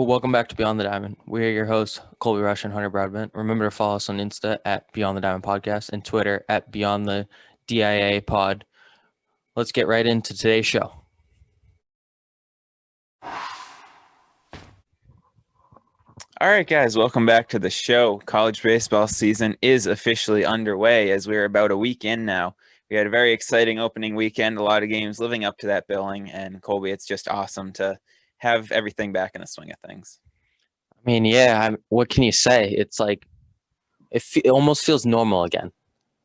welcome back to Beyond the Diamond. We're your hosts, Colby Rush and Hunter Broadbent. Remember to follow us on Insta at Beyond the Diamond Podcast and Twitter at Beyond the DIA Pod. Let's get right into today's show. All right, guys, welcome back to the show. College baseball season is officially underway as we're about a week in now. We had a very exciting opening weekend, a lot of games living up to that billing, and Colby, it's just awesome to have everything back in the swing of things. I mean, what can you say? It's like it almost feels normal again.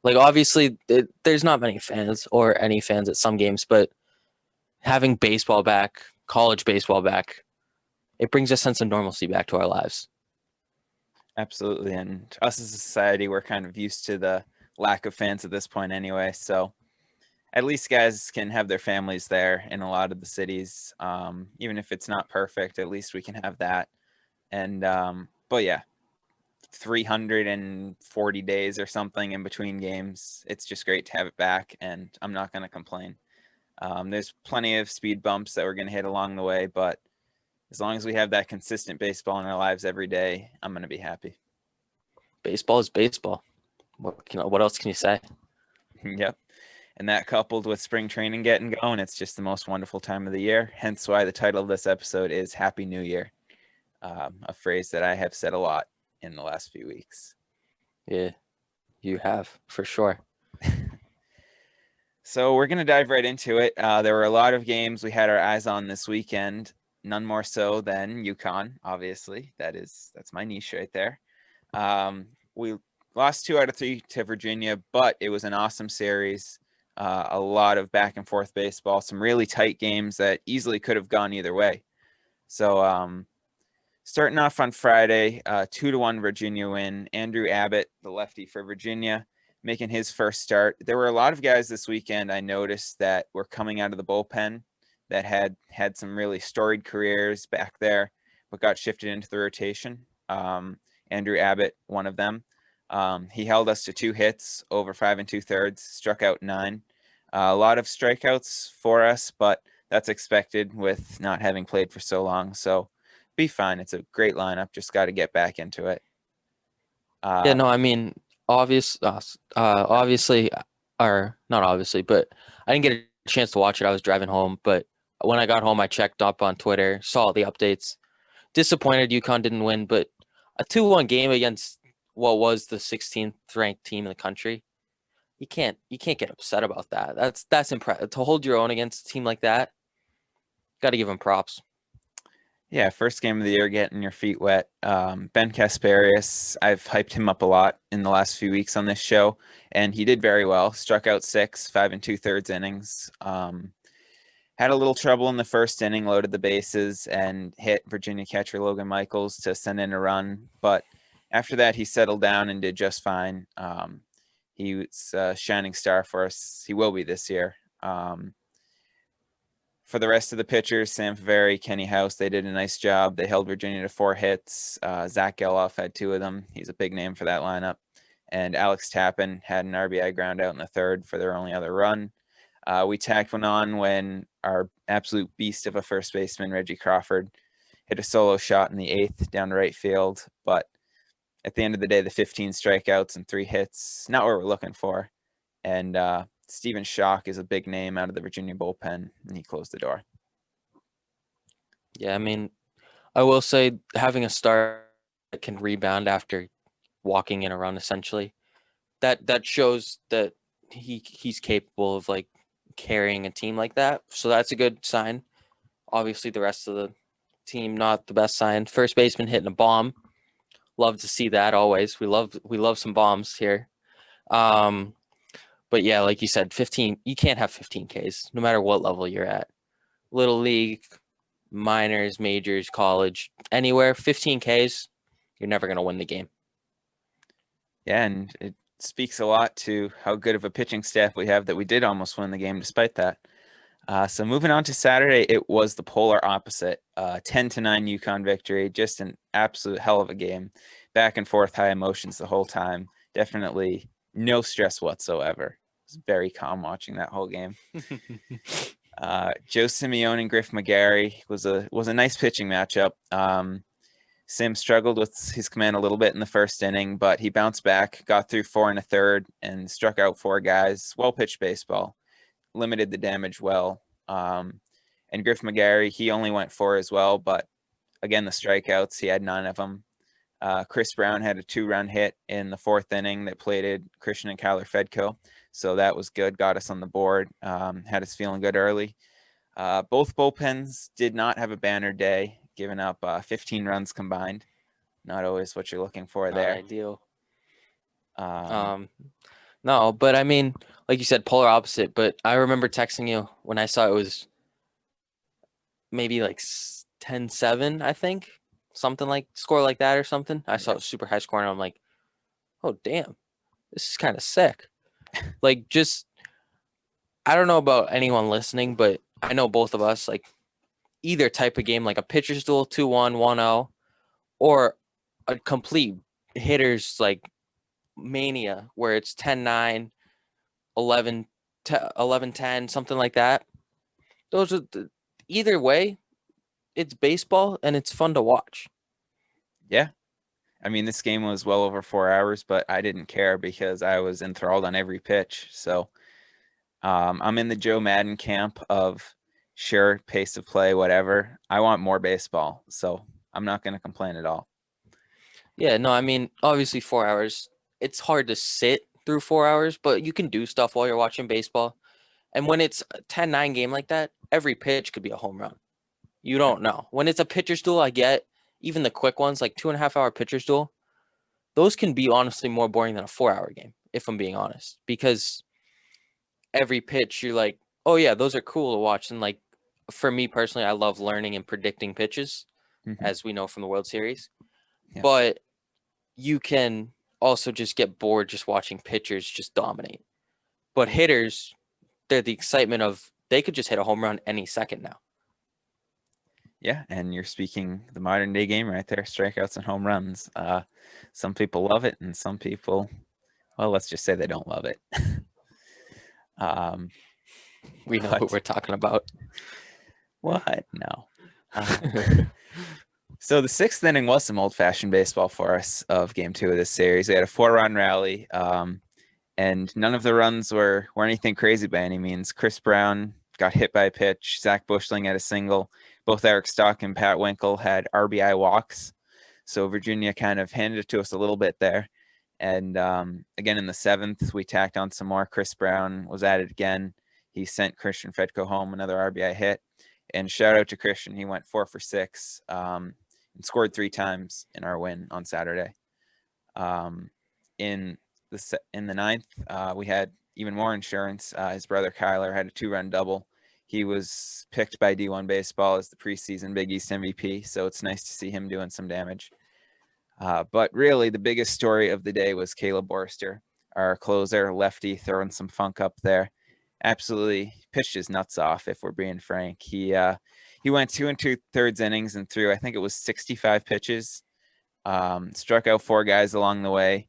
Like, obviously, there's not many fans or any fans at some games, but having baseball back, college baseball back, it brings a sense of normalcy back to our lives. Absolutely, and us as a society, we're kind of used to the lack of fans at this point anyway, so at least guys can have their families there in a lot of the cities. Even if it's not perfect, at least we can have that. And but yeah, 340 days or something in between games. It's just great to have it back, and I'm not going to complain. There's plenty of speed bumps that we're going to hit along the way, but as long as we have that consistent baseball in our lives every day, I'm going to be happy. Baseball is baseball. What else can you say? Yep. And that coupled with spring training getting going, it's just the most wonderful time of the year. Hence why the title of this episode is Happy New Year, a phrase that I have said a lot in the last few weeks. Yeah, you have, for sure. So we're going to dive right into it. There were a lot of games we had our eyes on this weekend, none more so than UConn, obviously. That's my niche right there. We lost 2 out of 3 to Virginia, but it was an awesome series. A lot of back and forth baseball, some really tight games that easily could have gone either way. So starting off on Friday, 2-1 Virginia win. Andrew Abbott, the lefty for Virginia, making his first start. There were a lot of guys this weekend I noticed that were coming out of the bullpen that had some really storied careers back there, but got shifted into the rotation. Andrew Abbott, one of them. He held us to 2 hits over 5 2/3, struck out 9. A lot of strikeouts for us, but that's expected with not having played for so long. So be fine. It's a great lineup. Just got to get back into it. Yeah, no, I mean, obviously, or not obviously, but I didn't get a chance to watch it. I was driving home, but when I got home, I checked up on Twitter, saw all the updates. Disappointed UConn didn't win, but a 2-1 game against what was the 16th ranked team in the country, you can't get upset about that. That's impressive. To hold your own against a team like that, got to give them props. Yeah, first game of the year, getting your feet wet. Ben Kasparius, I've hyped him up a lot in the last few weeks on this show, and he did very well. Struck out 6, 5 2/3 innings. Had a little trouble in the first inning, loaded the bases, and hit Virginia catcher Logan Michaels to send in a run. But after that, he settled down and did just fine. He was a shining star for us. He will be this year. For the rest of the pitchers, Sam Faveri, Kenny House, they did a nice job. They held Virginia to 4 hits. Zach Geloff had 2 of them. He's a big name for that lineup. And Alex Tappan had an RBI ground out in the 3rd for their only other run. We tacked one on when our absolute beast of a first baseman, Reggie Crawford, hit a solo shot in the 8th down to right field. But at the end of the day, the 15 strikeouts and 3 hits, not what we're looking for. And Stephen Schock is a big name out of the Virginia bullpen, and he closed the door. Yeah, I mean, I will say having a star that can rebound after walking in a run, essentially, that shows that he's capable of like carrying a team like that. So that's a good sign. Obviously, the rest of the team not the best sign. First baseman hitting a bomb. Love to see that always. We love some bombs here. But yeah, like you said, 15. You can't have 15 Ks no matter what level you're at. Little league, minors, majors, college, anywhere. 15 Ks, you're never gonna win the game. Yeah, and it speaks a lot to how good of a pitching staff we have that we did almost win the game despite that. So moving on to Saturday, it was the polar opposite. 10-9 UConn victory, just an absolute hell of a game. Back and forth, high emotions the whole time. Definitely no stress whatsoever. It was very calm watching that whole game. Joe Simeone and Griff McGarry was a nice pitching matchup. Sim struggled with his command a little bit in the first inning, but he bounced back, got through 4 1/3, and struck out 4 guys. Well pitched baseball, limited the damage well. And Griff McGarry, he only went 4 as well, but again, the strikeouts, he had 9 of them. Chris Brown had a 2-run hit in the 4th inning that plated Christian and Kyler Fedko, so that was good, got us on the board, had us feeling good early. Both bullpens did not have a banner day, giving up 15 runs combined. Not always what you're looking for Not there. ideal. Um, No, but I mean, like you said, polar opposite. But I remember texting you when I saw it was maybe like 10-7, I think, something like score like that or something. I saw it was super high score, and I'm like, oh damn, this is kind of sick. Like, just I don't know about anyone listening, but I know both of us like either type of game, like a pitcher's duel 2-1, 1-0, or a complete hitters like mania where it's 10-9, 11 11-10, something like that. Those are either way, it's baseball and it's fun to watch. yeah. I mean, this game was well over 4 hours, but I didn't care because I was enthralled on every pitch. So I'm in the Joe Madden camp of sure, pace of play, whatever. I want more baseball, so I'm not going to complain at all. Yeah, no, I mean, obviously 4 hours, it's hard to sit through 4 hours, but you can do stuff while you're watching baseball. And when it's a 10-9 game like that, every pitch could be a home run. You don't know. When it's a pitcher's duel, I get even the quick ones, like 2.5 hour pitcher's duel, those can be honestly more boring than a 4 hour game, if I'm being honest. Because every pitch, you're like, oh yeah, those are cool to watch. And like for me personally, I love learning and predicting pitches, as we know from the World Series. Yeah. But you can also just get bored just watching pitchers just dominate. But hitters, they're the excitement of they could just hit a home run any second now. Yeah, and you're speaking the modern day game right there, strikeouts and home runs. Some people love it, and some people, well, let's just say they don't love it. We know who we're talking about. What? No. So the 6th inning was some old-fashioned baseball for us of Game 2 of this series. We had a 4-run rally, and none of the runs were anything crazy by any means. Chris Brown got hit by a pitch. Zach Bushling had a single. Both Eric Stock and Pat Winkle had RBI walks. So Virginia kind of handed it to us a little bit there. And again, in the 7th, we tacked on some more. Chris Brown was at it again. He sent Christian Fedko home, another RBI hit. And shout out to Christian. He went 4 for 6 and scored 3 times in our win on Saturday. In the 9th, we had even more insurance. His brother Kyler had a 2-run double. He was picked by D1 Baseball as the preseason Big East MVP, so it's nice to see him doing some damage. But really, the biggest story of the day was Caleb Borster, our closer, lefty, throwing some funk up there. Absolutely pitched his nuts off, if we're being frank. He went 2 2/3 innings and threw, I think it was 65 pitches. Struck out 4 guys along the way,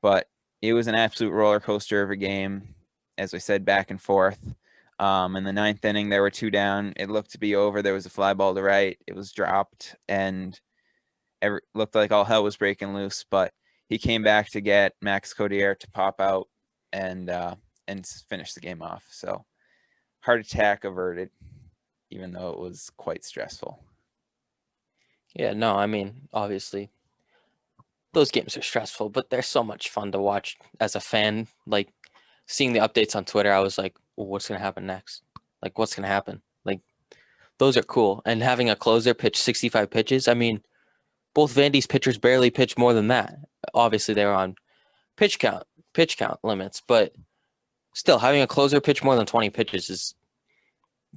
but it was an absolute roller coaster of a game, as we said, back and forth. In the 9th inning, there were 2 down. It looked to be over. There was a fly ball to right. It was dropped, and it looked like all hell was breaking loose. But he came back to get Max Codier to pop out and finish the game off. So heart attack averted, even though it was quite stressful. Yeah, no, I mean, obviously, those games are stressful, but they're so much fun to watch as a fan. Like, seeing the updates on Twitter, I was like, well, what's going to happen next? Like, what's going to happen? Like, those are cool. And having a closer pitch 65 pitches, I mean, both Vandy's pitchers barely pitched more than that. Obviously, they were on pitch count limits, but still, having a closer pitch more than 20 pitches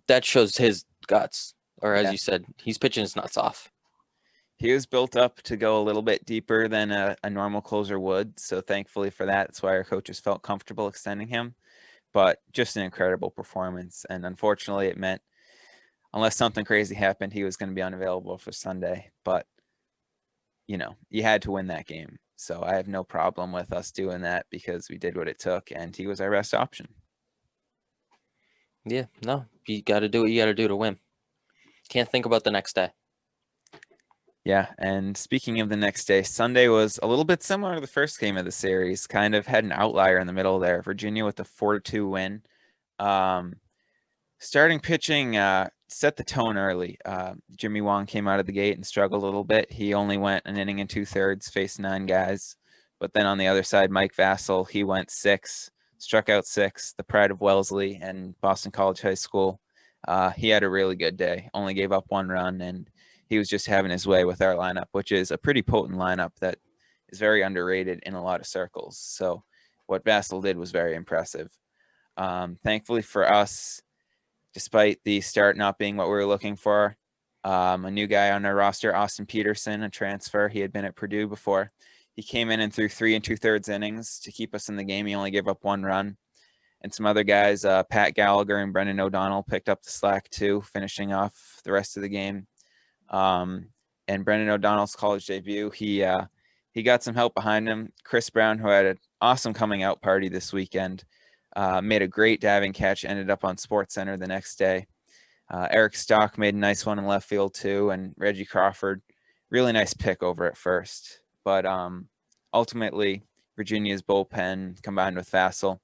that shows his guts. Or as you said, he's pitching his nuts off. He was built up to go a little bit deeper than a normal closer would. So thankfully for that, that's why our coaches felt comfortable extending him. But just an incredible performance. And unfortunately, it meant unless something crazy happened, he was going to be unavailable for Sunday. But, you had to win that game. So I have no problem with us doing that because we did what it took, and he was our best option. Yeah, no, you got to do what you got to do to win. Can't think about the next day. Yeah, and speaking of the next day, Sunday was a little bit similar to the first game of the series. Kind of had an outlier in the middle there. Virginia with a 4-2 win. Um, Starting pitching set the tone early. Jimmy Wong came out of the gate and struggled a little bit. He only went an inning and 2/3, faced 9 guys. But then on the other side, Mike Vassell, he went 6, struck out 6, the pride of Wellesley and Boston College High School. He had a really good day, only gave up 1 run, and he was just having his way with our lineup, which is a pretty potent lineup that is very underrated in a lot of circles. So what Vassell did was very impressive. Thankfully for us, despite the start not being what we were looking for, a new guy on our roster, Austin Peterson, a transfer. He had been at Purdue before. He came in and threw 3 2/3 innings to keep us in the game. He only gave up 1 run. And some other guys, Pat Gallagher and Brendan O'Donnell, picked up the slack too, finishing off the rest of the game. And Brendan O'Donnell's college debut, he got some help behind him. Chris Brown, who had an awesome coming out party this weekend, made a great diving catch, ended up on SportsCenter the next day. Eric Stock made a nice one in left field too, and Reggie Crawford, really nice pick over at first. But ultimately, Virginia's bullpen combined with Vassell,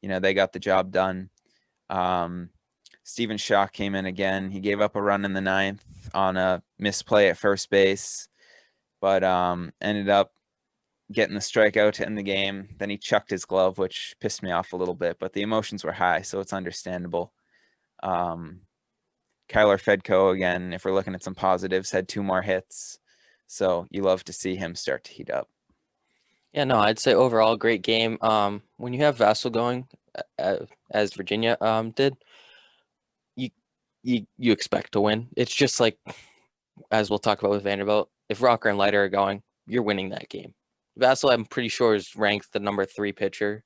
they got the job done. Stephen Shaw came in again. He gave up a run in the 9th on a misplay at first base, but ended up getting the strikeout to end the game. Then he chucked his glove, which pissed me off a little bit, but the emotions were high, so it's understandable. Kyler Fedko, again, if we're looking at some positives, had 2 more hits. So you love to see him start to heat up. Yeah, no, I'd say overall great game. When you have Vassell going, as Virginia did, you expect to win. It's just like, as we'll talk about with Vanderbilt, if Rocker and Leiter are going, you're winning that game. Vassell, I'm pretty sure, is ranked the number 3 pitcher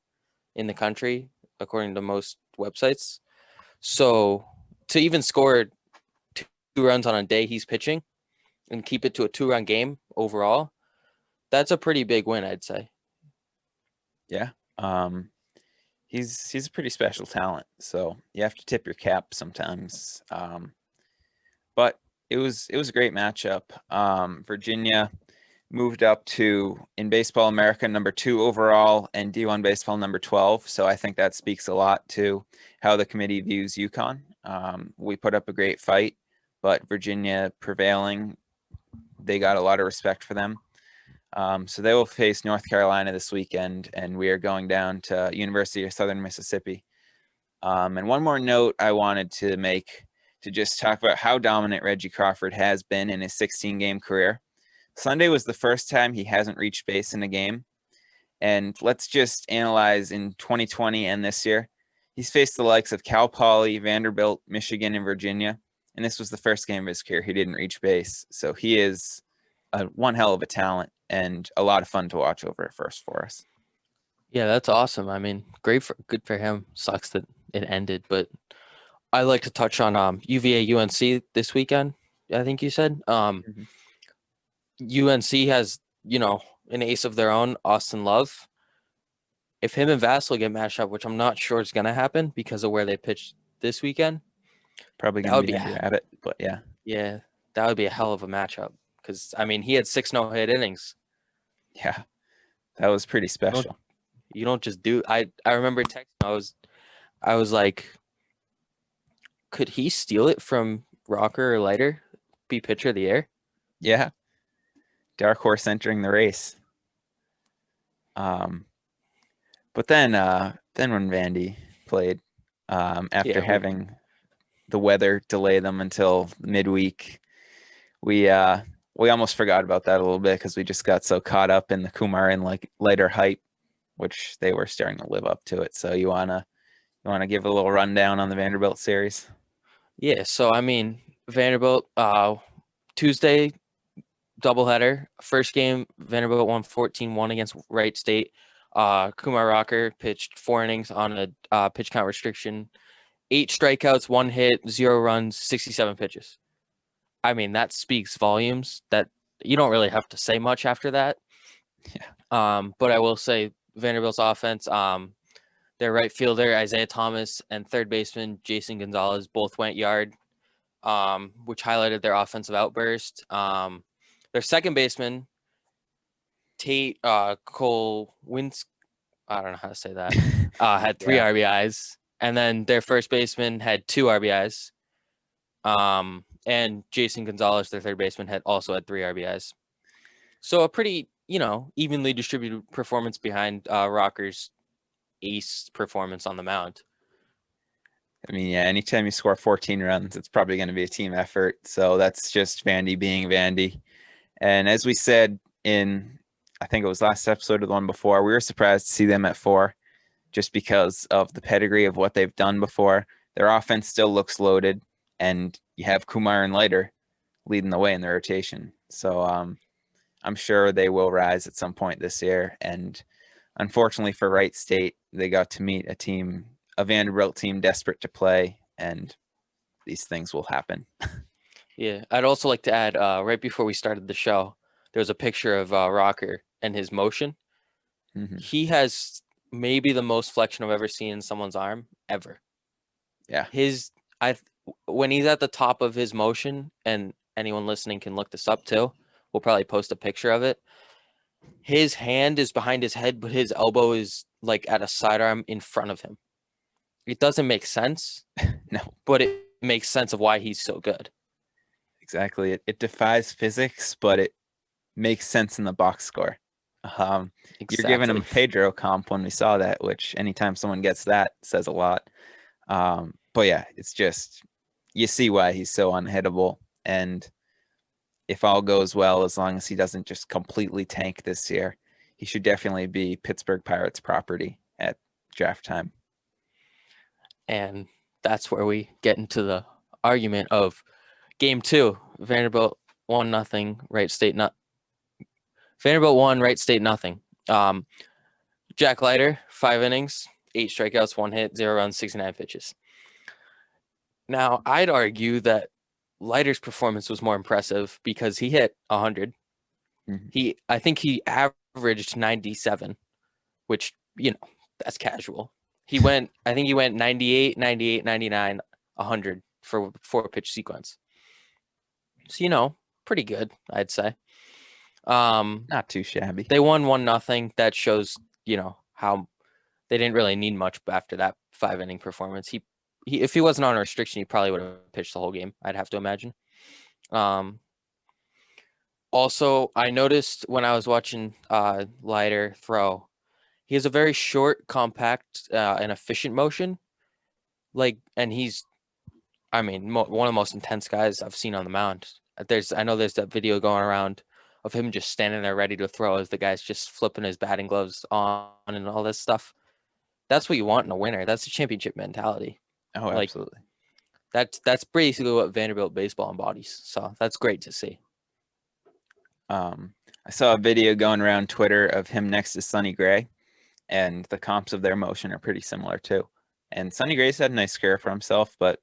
in the country, according to most websites. So to even score 2 runs on a day he's pitching and keep it to a 2-run game overall, that's a pretty big win, I'd say. Yeah. He's a pretty special talent, so you have to tip your cap sometimes. But it was a great matchup. Virginia moved up to, in Baseball America, number 2 overall, and D1 Baseball number 12. So I think that speaks a lot to how the committee views UConn. We put up a great fight, but Virginia prevailing, they got a lot of respect for them. So they will face North Carolina this weekend, and we are going down to University of Southern Mississippi. And one more note I wanted to make, to just talk about how dominant Reggie Crawford has been in his 16-game career. Sunday was the first time he hasn't reached base in a game. And let's just analyze in 2020 and this year. He's faced the likes of Cal Poly, Vanderbilt, Michigan, and Virginia. And this was the first game of his career he didn't reach base. So he is one hell of a talent and a lot of fun to watch over at first for us. Yeah, that's awesome. I mean, good for him. Sucks that it ended, but I like to touch on UVA UNC this weekend. I think you said UNC has, an ace of their own, Austin Love. If him and Vassell get matched up, which I'm not sure is going to happen because of where they pitched this weekend, Probably that going to would be be Andrew Abbott, but yeah. Yeah, that would be a hell of a matchup because, I mean, he had 6 no-hit innings. Yeah, that was pretty special. You don't just do. I remember texting. I was like, could he steal it from Rocker or Leiter? Be pitcher of the year? Yeah. Dark horse entering the race. But then when Vandy played, after having the weather delay them until midweek, we almost forgot about that a little bit because we just got so caught up in the Kumar and like Leiter hype, which they were starting to live up to it. So you wanna give a little rundown on the Vanderbilt series? Yeah. So I mean, Vanderbilt Tuesday doubleheader. First game, Vanderbilt won 14-1 against Wright State. Kumar Rocker pitched 4 innings on a pitch count restriction, 8 strikeouts, 1 hit, 0 runs, 67 pitches. I mean, that speaks volumes. That you don't really have to say much after that. Yeah. But I will say Vanderbilt's offense, their right fielder Isaiah Thomas and third baseman Jason Gonzalez both went yard, which highlighted their offensive outburst. Their second baseman, Tate Cole Wins. I don't know how to say that. Had 3 Yeah. RBIs, and then their first baseman had 2 RBIs. And Jason Gonzalez, their third baseman, had 3 RBIs. So a pretty, evenly distributed performance behind Rocker's ace performance on the mound. I mean, yeah, anytime you score 14 runs, it's probably going to be a team effort. So that's just Vandy being Vandy. And as we said in, I think it was last episode or the one before, we were surprised to see them at 4 just because of the pedigree of what they've done before. Their offense still looks loaded, and you have Kumar and Leiter leading the way in the rotation. So I'm sure they will rise at some point this year. And unfortunately for Wright State, they got to meet a Vanderbilt team desperate to play, and these things will happen. Yeah, I'd also like to add, right before we started the show, there was a picture of Rocker and his motion. Mm-hmm. He has maybe the most flexion I've ever seen in someone's arm ever. Yeah. When he's at the top of his motion, and anyone listening can look this up too, we'll probably post a picture of it. His hand is behind his head, but his elbow is like at a sidearm in front of him. It doesn't make sense. No. But it makes sense of why he's so good. Exactly. It defies physics, but it makes sense in the box score. Exactly. You're giving him a Pedro comp when we saw that, which anytime someone gets that says a lot. But yeah, it's just, you see why he's so unhittable. And if all goes well, as long as he doesn't just completely tank this year, he should definitely be Pittsburgh Pirates property at draft time. And that's where we get into the argument of game 2. Vanderbilt 1-0, Wright State not. Vanderbilt 1, Wright State nothing. Jack Leiter, 5 innings, 8 strikeouts, 1 hit, 0 runs, 69 pitches. Now, I'd argue that Leiter's performance was more impressive because he hit 100. Mm-hmm. I think he averaged 97, which, that's casual. I think he went 98, 98, 99, 100 for 4-pitch sequence. So, pretty good, I'd say. Not too shabby. They won 1-0. That shows, how they didn't really need much after that 5-inning performance. He if he wasn't on a restriction, he probably would have pitched the whole game, I'd have to imagine. Also, I noticed when I was watching Leiter throw, he has a very short, compact, and efficient motion. And he's, one of the most intense guys I've seen on the mound. I know there's that video going around of him just standing there ready to throw as the guy's just flipping his batting gloves on and all this stuff. That's what you want in a winner. That's a championship mentality. Oh, absolutely. That's basically what Vanderbilt baseball embodies. So that's great to see. I saw a video going around Twitter of him next to Sonny Gray, and the comps of their motion are pretty similar too. And Sonny Gray's had a nice career for himself, but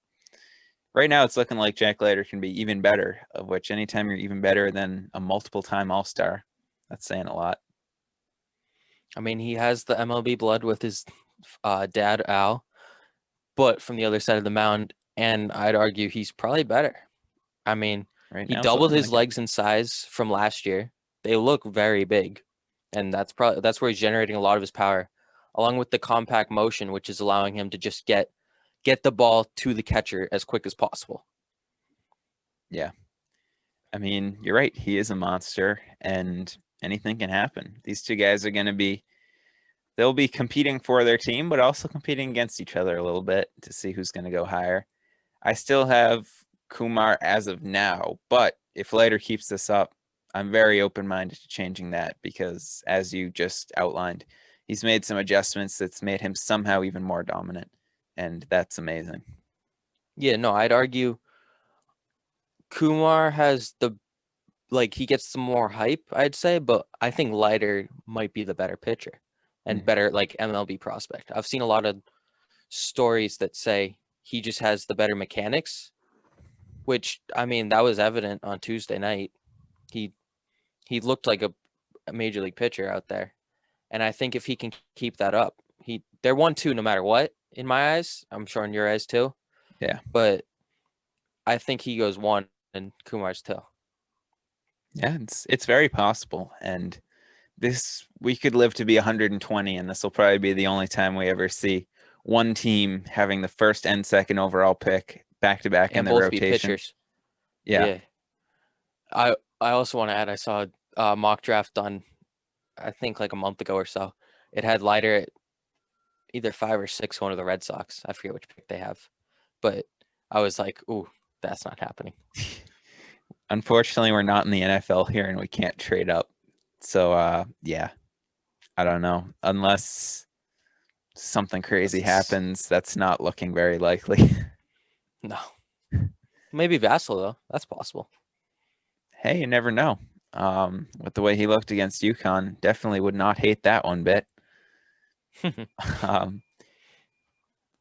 right now it's looking like Jack Leiter can be even better, of which anytime you're even better than a multiple-time All-Star, that's saying a lot. He has the MLB blood with his dad, Al, but from the other side of the mound, and I'd argue he's probably better. Right he now, doubled his like legs in size from last year. They look very big, and that's where he's generating a lot of his power, along with the compact motion, which is allowing him to just get the ball to the catcher as quick as possible. Yeah. You're right. He is a monster, and anything can happen. These two guys are they'll be competing for their team, but also competing against each other a little bit to see who's going to go higher. I still have Kumar as of now, but if Leiter keeps this up, I'm very open-minded to changing that because, as you just outlined, he's made some adjustments that's made him somehow even more dominant, and that's amazing. Yeah, no, I'd argue Kumar has he gets some more hype, I'd say, but I think Leiter might be the better pitcher and better MLB prospect. I've seen a lot of stories that say he just has the better mechanics, which that was evident on Tuesday night. He looked like a major league pitcher out there, and I think if he can keep that up, they're 1-2 no matter what in my eyes. I'm sure in your eyes too. Yeah, but I think he goes 1 and Kumar's 2. Yeah, it's very possible. And we could live to be 120, and this will probably be the only time we ever see one team having the first and second overall pick back to back in And their both be rotation. pitchers. Yeah. Yeah. I also want to add, I saw a mock draft done, I think like a month ago or so. It had Leiter at either 5 or 6, one of the Red Sox. I forget which pick they have, but I was like, ooh, that's not happening. Unfortunately, we're not in the NFL here, and we can't trade up. So yeah, I don't know. Unless something crazy happens, that's not looking very likely. No. Maybe Vassal though. That's possible. Hey, you never know. With the way he looked against UConn, definitely would not hate that one bit. Um,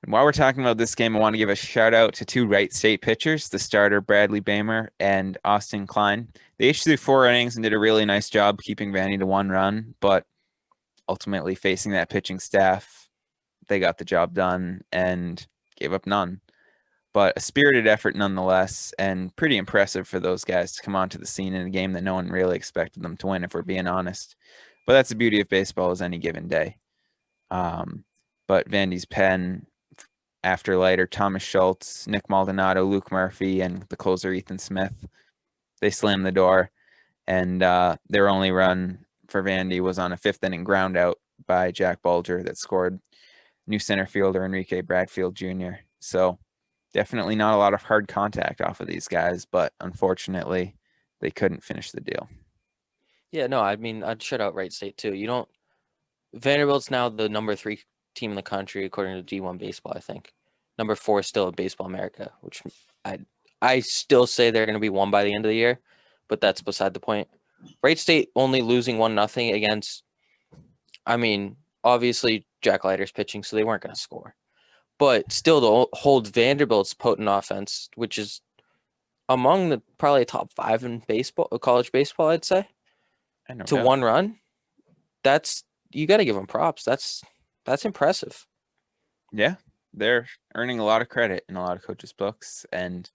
While we're talking about this game, I want to give a shout out to 2 Wright State pitchers, the starter Bradley Bamer and Austin Klein. They each threw 4 innings and did a really nice job keeping Vandy to 1 run, but ultimately facing that pitching staff, they got the job done and gave up none. But a spirited effort nonetheless, and pretty impressive for those guys to come onto the scene in a game that no one really expected them to win, if we're being honest. But that's the beauty of baseball, is any given day. But Vandy's pen, after Leiter, Thomas Schultz, Nick Maldonado, Luke Murphy, and the closer Ethan Smith, they slammed the door, and their only run for Vandy was on a 5th inning ground out by Jack Bulger that scored new center fielder Enrique Bradfield Jr. So definitely not a lot of hard contact off of these guys, but unfortunately, they couldn't finish the deal. Yeah, no, I mean, I'd shut out Wright State too. Vanderbilt's now the number 3 team in the country according to D1 baseball, I think. Number 4 is still at Baseball America, which I still say they're going to be 1 by the end of the year, but that's beside the point. Wright State only losing 1-0 against, I mean, obviously Jack Leiter's pitching, so they weren't going to score. But still to hold Vanderbilt's potent offense, which is among the probably top 5 in baseball, college baseball, I'd say, No to doubt. 1 run, that's, you got to give them props. That's impressive. Yeah, they're earning a lot of credit in a lot of coaches' books, and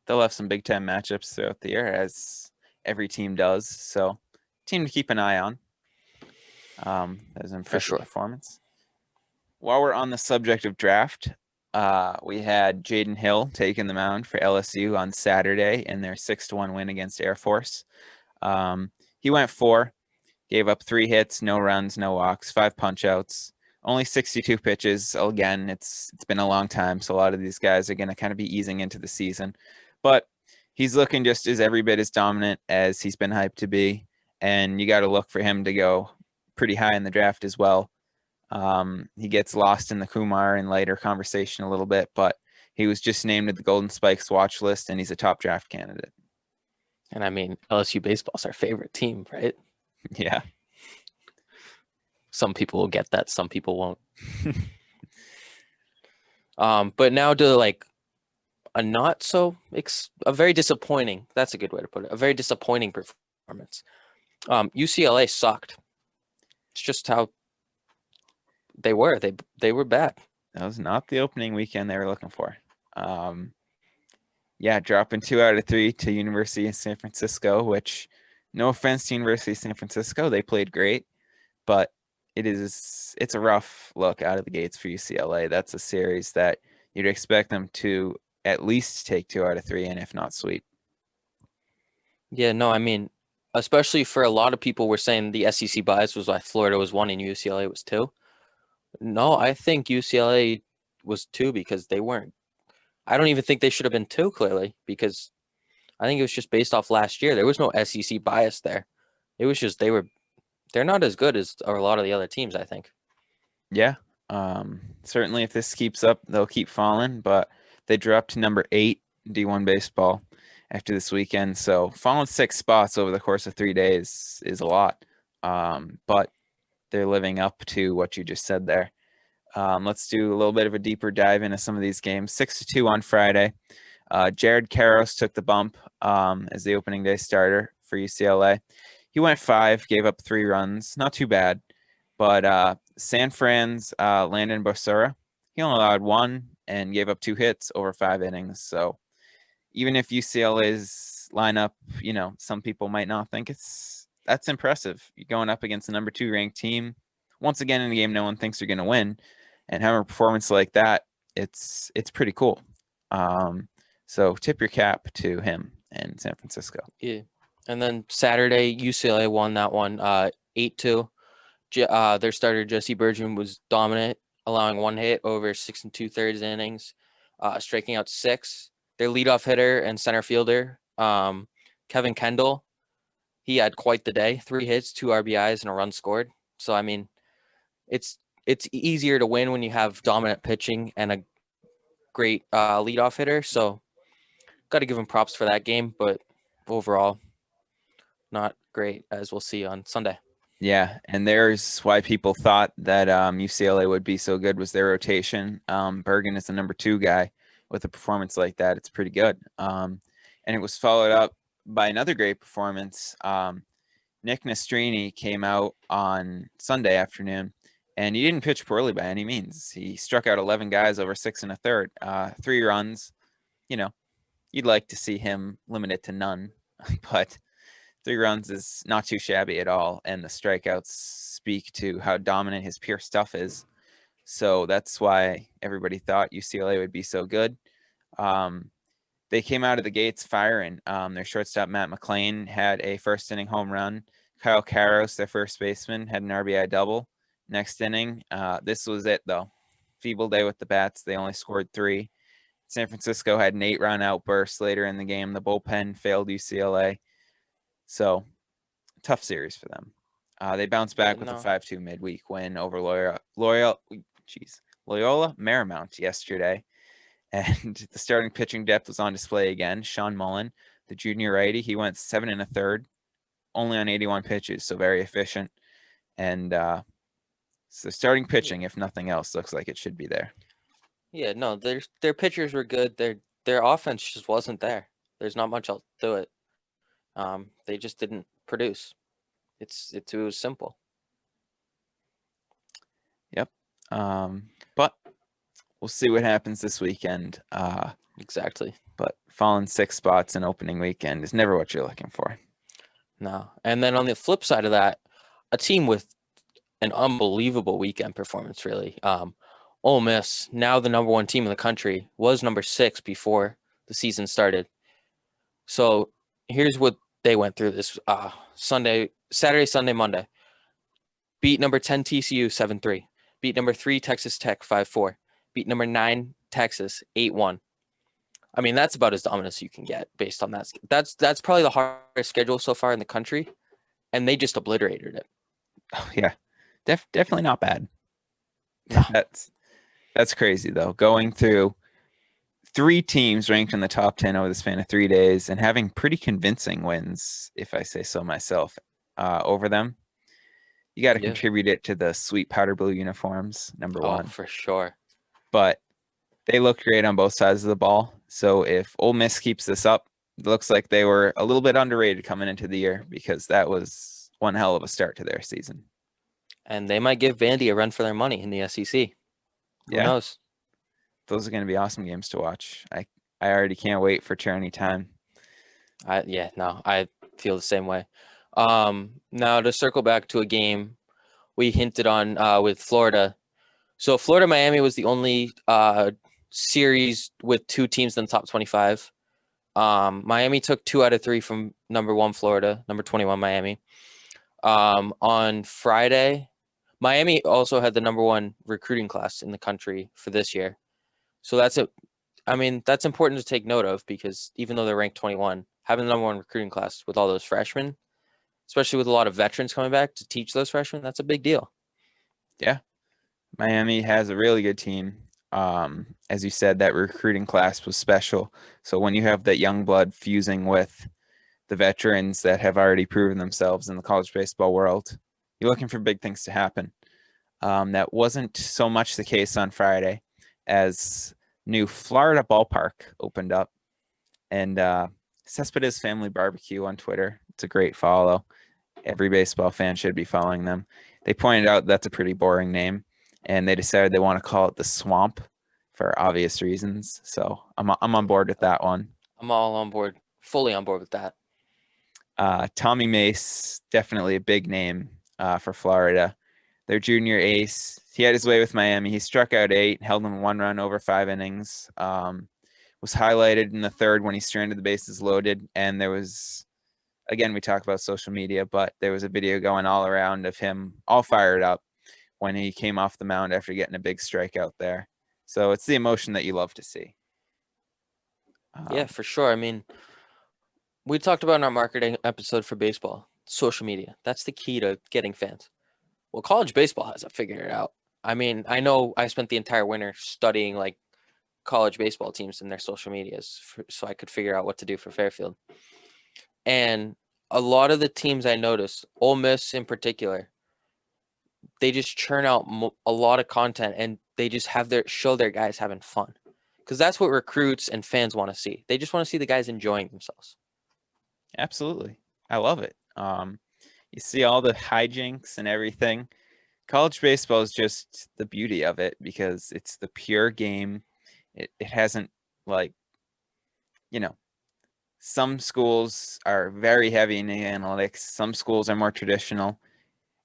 they'll have some big time matchups throughout the year, as every team does. So, team to keep an eye on. That was an impressive performance. While we're on the subject of draft, we had Jaden Hill taking the mound for LSU on Saturday in their 6-1 win against Air Force. He went 4, gave up 3 hits, no runs, no walks, 5 punchouts, only 62 pitches. Again, it's been a long time, so a lot of these guys are going to kind of be easing into the season. But he's looking just as every bit as dominant as he's been hyped to be, and you got to look for him to go pretty high in the draft as well. He gets lost in the Kumar and later conversation a little bit, but he was just named to the Golden Spikes watch list, and he's a top draft candidate. And I mean, LSU baseball's our favorite team, right? Yeah. Some people will get that, some people won't. But now to like a very disappointing, that's a good way to put it, a very disappointing performance. UCLA sucked. It's just how they were. They were bad. That was not the opening weekend they were looking for. Yeah, dropping 2 out of 3 to University of San Francisco, which, no offense to University of San Francisco, they played great, but it's a rough look out of the gates for UCLA. That's a series that you'd expect them to at least take 2 out of 3, and if not sweep. Yeah, no, I mean, especially for a lot of people were saying the SEC bias was why Florida was 1 and UCLA was 2. No, I think UCLA was 2 because they weren't. I don't even think they should have been 2, clearly, because I think it was just based off last year. There was no SEC bias there. It was just they're not as good as a lot of the other teams, I think. Yeah. Certainly if this keeps up, they'll keep falling, but they dropped to number 8 D1 baseball after this weekend. So falling 6 spots over the course of 3 days is a lot. But they're living up to what you just said there. Let's do a little bit of a deeper dive into some of these games. 6-2 on Friday. Jared Karros took the bump as the opening day starter for UCLA. He went 5, gave up 3 runs. Not too bad. But San Fran's Landon Bosura, he only allowed 1 and gave up 2 hits over 5 innings. So even if UCLA's lineup, some people might not think that's impressive. You're going up against the number 2 ranked team once again in a game no one thinks you're going to win, and having a performance like that, it's pretty cool. So tip your cap to him and San Francisco. Yeah. And then Saturday, UCLA won that one 8-2. Their starter, Jesse Bergeron, was dominant, allowing 1 hit over 6 2/3 innings, striking out 6. Their leadoff hitter and center fielder, Kevin Kendall, he had quite the day. 3 hits, 2 RBIs, and a run scored. So, I mean, it's easier to win when you have dominant pitching and a great leadoff hitter. So, got to give him props for that game. But overall, not great, as we'll see on Sunday. Yeah, and there's why people thought that UCLA would be so good was their rotation. Bergen is the number 2 guy. With a performance like that, it's pretty good. And it was followed up by another great performance. Nick Nastrini came out on Sunday afternoon, and he didn't pitch poorly by any means. He struck out 11 guys over 6 1/3, 3 runs. You'd like to see him limited to none, but 3 runs is not too shabby at all, and the strikeouts speak to how dominant his pure stuff is. So that's why everybody thought UCLA would be so good. They came out of the gates firing. Their shortstop, Matt McClain, had a first-inning home run. Kyle Karros, their first baseman, had an RBI double. Next inning, this was it, though. Feeble day with the bats. They only scored 3. San Francisco had an 8-run outburst later in the game. The bullpen failed UCLA. So, tough series for them. They bounced back with a 5-2 midweek win over Loyola Marymount yesterday. And the starting pitching depth was on display again. Sean Mullen, the junior righty, he went 7 1/3, only on 81 pitches, so very efficient. And so starting pitching, if nothing else, looks like it should be there. Yeah, no, their pitchers were good. Their offense just wasn't there. There's not much else to it. They just didn't produce. It was simple. Yep. But we'll see what happens this weekend. Exactly. But falling 6 spots in opening weekend is never what you're looking for. No. And then on the flip side of that, a team with an unbelievable weekend performance, really. Ole Miss, now the number 1 team in the country, was number 6 before the season started. So here's what they went through this Saturday, Sunday, Monday. Beat number 10 TCU 7-3. Beat number 3 Texas Tech 5-4. Beat number 9 Texas 8-1. I mean, that's about as dominant as you can get based on that. That's probably the hardest schedule so far in the country, and they just obliterated it. Oh yeah, definitely not bad. No. That's crazy though. Going through 3 teams ranked in the top 10 over the span of 3 days and having pretty convincing wins, if I say so myself, over them. You got to contribute it to the sweet powder blue uniforms, number 1. Oh, for sure. But they look great on both sides of the ball. So if Ole Miss keeps this up, it looks like they were a little bit underrated coming into the year because that was one hell of a start to their season. And they might give Vandy a run for their money in the SEC. Who knows? Those are going to be awesome games to watch. I already can't wait for tourney time. I feel the same way. Now to circle back to a game we hinted on with Florida. So Florida-Miami was the only series with 2 teams in the top 25. Miami took 2 out of 3 from number 1 Florida, number 21 Miami. On Friday, Miami also had the number 1 recruiting class in the country for this year. So that's important to take note of because even though they're ranked 21, having the number 1 recruiting class with all those freshmen, especially with a lot of veterans coming back to teach those freshmen, that's a big deal. Yeah. Miami has a really good team. As you said, that recruiting class was special. So when you have that young blood fusing with the veterans that have already proven themselves in the college baseball world, you're looking for big things to happen. That wasn't so much the case on Friday as new Florida ballpark opened up. And Cespedes Family Barbecue on Twitter. It's a great follow. Every baseball fan should be following them. They pointed out that's a pretty boring name, and they decided they want to call it the Swamp for obvious reasons. So I'm on board with that one. I'm all on board fully on board with that. Tommy Mace, definitely a big name for Florida. Their junior ace. He had his way with Miami. He struck out 8, held them 1 run over 5 innings. Was highlighted in the third when he stranded the bases loaded. And there was, again, we talk about social media, but there was a video going all around of him all fired up when he came off the mound after getting a big strikeout there. So it's the emotion that you love to see. Yeah, for sure. I mean, we talked about in our marketing episode for baseball, social media. That's the key to getting fans. Well, college baseball hasn't figured it out. I mean, I know I spent the entire winter studying like college baseball teams and their social medias so I could figure out what to do for Fairfield. And a lot of the teams I noticed, Ole Miss in particular, they just churn out a lot of content and they just have show their guys having fun. Because that's what recruits and fans want to see. They just want to see the guys enjoying themselves. Absolutely. I love it. You see all the hijinks and everything. College baseball is just the beauty of it because it's the pure game. It hasn't, like, some schools are very heavy in the analytics. Some schools are more traditional.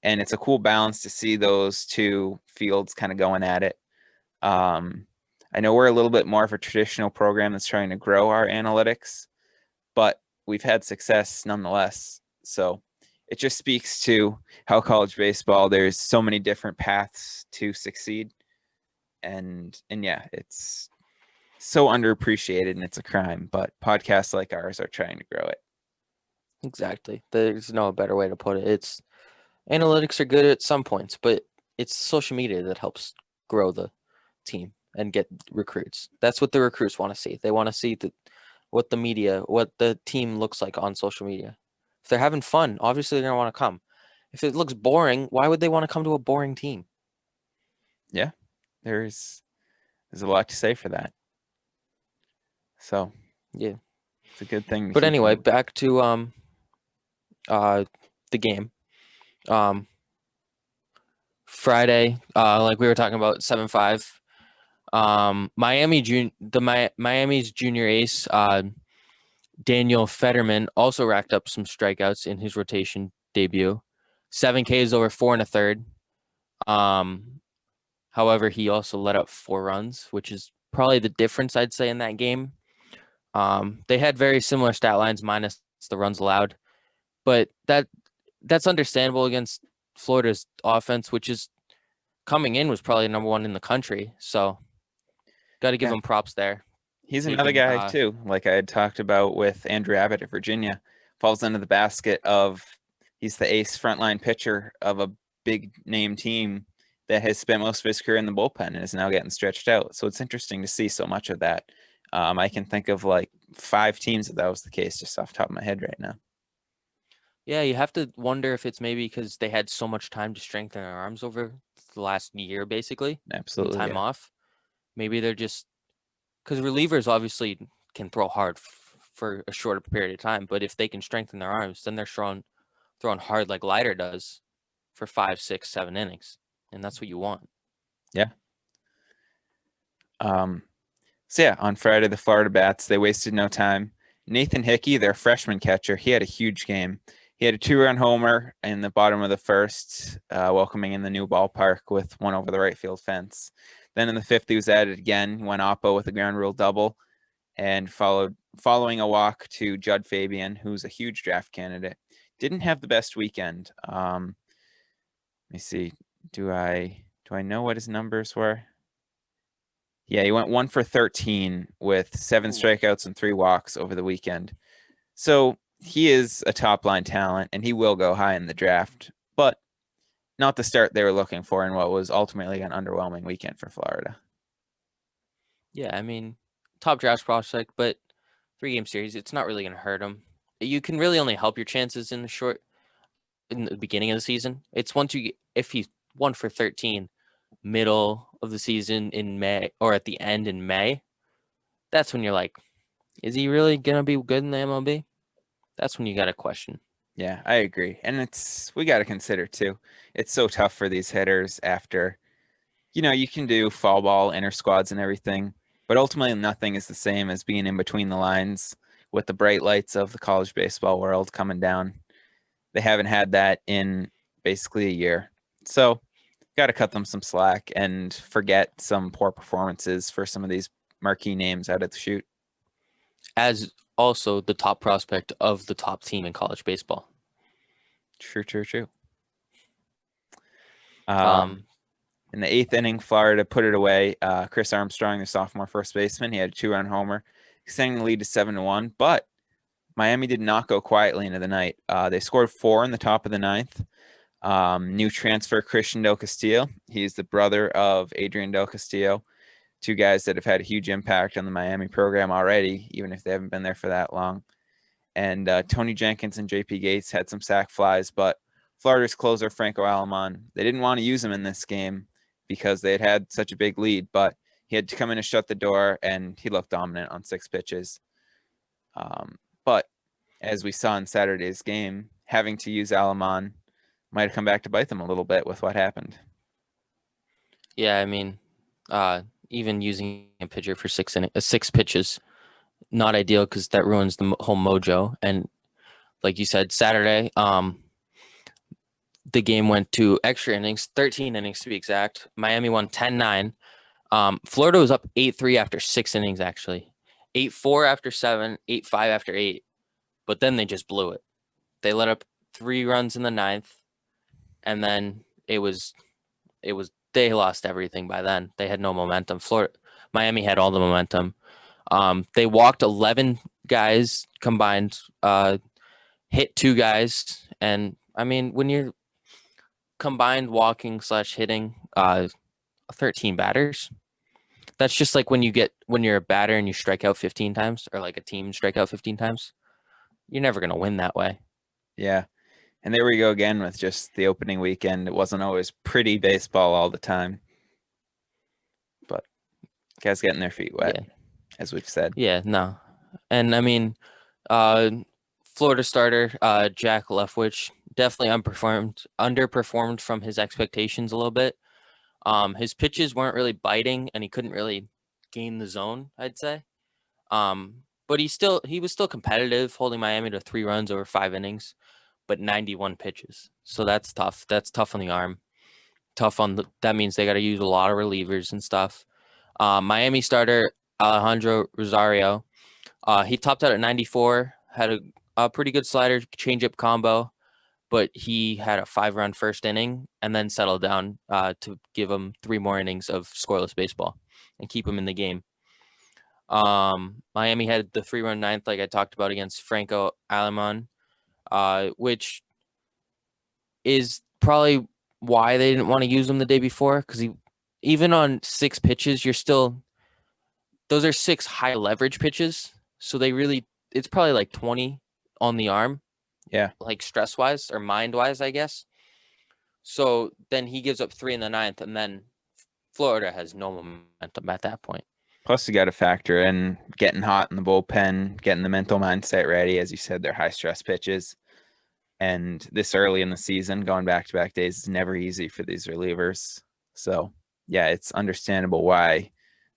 And it's a cool balance to see those two fields kind of going at it. I know we're a little bit more of a traditional program that's trying to grow our analytics, but we've had success nonetheless. So it just speaks to how college baseball, there's so many different paths to succeed. And yeah, it's so underappreciated and it's a crime, but podcasts like ours are trying to grow it. Exactly. There's no better way to put it. It's analytics are good at some points, but it's social media that helps grow the team and get recruits. That's what the recruits want to see. They want to see what the team looks like on social media. If they're having fun, obviously they're going to want to come. If it looks boring, why would they want to come to a boring team? Yeah, there's a lot to say for that. So yeah, it's a good thing. But anyway, back to the game. Friday, like we were talking about, 7-5. Miami's junior ace, Daniel Fetterman, also racked up some strikeouts in his rotation debut. 7 Ks over 4 1/3. However, he also let up 4 runs, which is probably the difference, I'd say, in that game. They had very similar stat lines minus the runs allowed, but that's understandable against Florida's offense, which is coming in was probably number 1 in the country. So got to give him props there. He's another guy too, like I had talked about with Andrew Abbott at Virginia, falls into the basket of he's the ace frontline pitcher of a big name team that has spent most of his career in the bullpen and is now getting stretched out. So it's interesting to see so much of that. I can think of like 5 teams that was the case just off the top of my head right now. Yeah, you have to wonder if it's maybe because they had so much time to strengthen their arms over the last year, basically. Absolutely. Time off. Maybe they're just because relievers obviously can throw hard for a shorter period of time, but if they can strengthen their arms, then they're throwing hard like Leiter does for 5, 6, 7 innings, and that's what you want. Yeah. So yeah, on Friday, the Florida Bats, they wasted no time. Nathan Hickey, their freshman catcher, he had a huge game. He had a 2-run homer in the bottom of the first, welcoming in the new ballpark with one over the right field fence. Then in the 5th, he was added again, went oppo with a ground rule double, and following a walk to Judd Fabian, who's a huge draft candidate. Didn't have the best weekend. Let me see. Do I know what his numbers were? Yeah, he went 1 for 13 with 7 strikeouts and 3 walks over the weekend. So he is a top line talent and he will go high in the draft, but not the start they were looking for in what was ultimately an underwhelming weekend for Florida. Yeah, I mean, top draft prospect, but 3-game series, it's not really going to hurt him. You can really only help your chances in the beginning of the season. It's if he's 1 for 13 middle of the season in May or at the end in May, that's when you're like, is he really going to be good in the MLB? That's when you got to question. Yeah, I agree. And we got to consider too, it's so tough for these hitters after, you can do fall ball, inter squads and everything, but ultimately nothing is the same as being in between the lines with the bright lights of the college baseball world coming down. They haven't had that in basically a year. So got to cut them some slack and forget some poor performances for some of these marquee names out at the chute. As also the top prospect of the top team in college baseball. True. Um, In the 8th inning, Florida put it away. Chris Armstrong, the sophomore first baseman, he had a 2-run homer, extending the lead to 7-1. But Miami did not go quietly into the night. They scored 4 in the top of the 9th. New transfer Christian Del Castillo. He's the brother of Adrian Del Castillo. Two guys that have had a huge impact on the Miami program already, even if they haven't been there for that long. And Tony Jenkins and JP Gates had some sac flies, but Florida's closer, Franco Alamon, they didn't want to use him in this game because they had such a big lead, but he had to come in and shut the door, and he looked dominant on 6 pitches. But as we saw in Saturday's game, having to use Alamon might have come back to bite them a little bit with what happened. Yeah, I mean, even using a pitcher for 6 pitches, not ideal because that ruins the whole mojo. And like you said, Saturday, the game went to extra innings, 13 innings to be exact. Miami won 10-9. Florida was up 8-3 after 6 innings, actually. 8-4 after 7, 8-5 after 8. But then they just blew it. They let up 3 runs in the 9th, and then it was they lost everything by then. They had no momentum. Miami had all the momentum. They walked 11 guys combined, hit 2 guys, and I mean, when you're combined walking / hitting 13 batters, that's just like when you're a batter and you strike out 15 times, or like a team strike out 15 times. You're never going to win that way. Yeah. And there we go again with just the opening weekend. It wasn't always pretty baseball all the time. But guys getting their feet wet, as we've said. Yeah, no. And I mean, Florida starter Jack Leftwich definitely underperformed from his expectations a little bit. His pitches weren't really biting, and he couldn't really gain the zone, I'd say. But he was still competitive, holding Miami to 3 runs over 5 innings, but 91 pitches. So that's tough. That's tough on the arm. That means they got to use a lot of relievers and stuff. Miami starter Alejandro Rosario, he topped out at 94, had a pretty good slider changeup combo, but he had a 5-run first inning and then settled down to give him 3 more innings of scoreless baseball and keep him in the game. Miami had the 3-run 9th, like I talked about, against Franco Alamon, which is probably why they didn't want to use him the day before, because even on 6 pitches, those are 6 high leverage pitches. So it's probably like 20 on the arm. Yeah. Like stress wise or mind wise, I guess. So then he gives up 3 in the 9th, and then Florida has no momentum at that point. Plus, you got to factor in getting hot in the bullpen, getting the mental mindset ready. As you said, they're high stress pitches. And this early in the season, going back-to-back days is never easy for these relievers. So, yeah, it's understandable why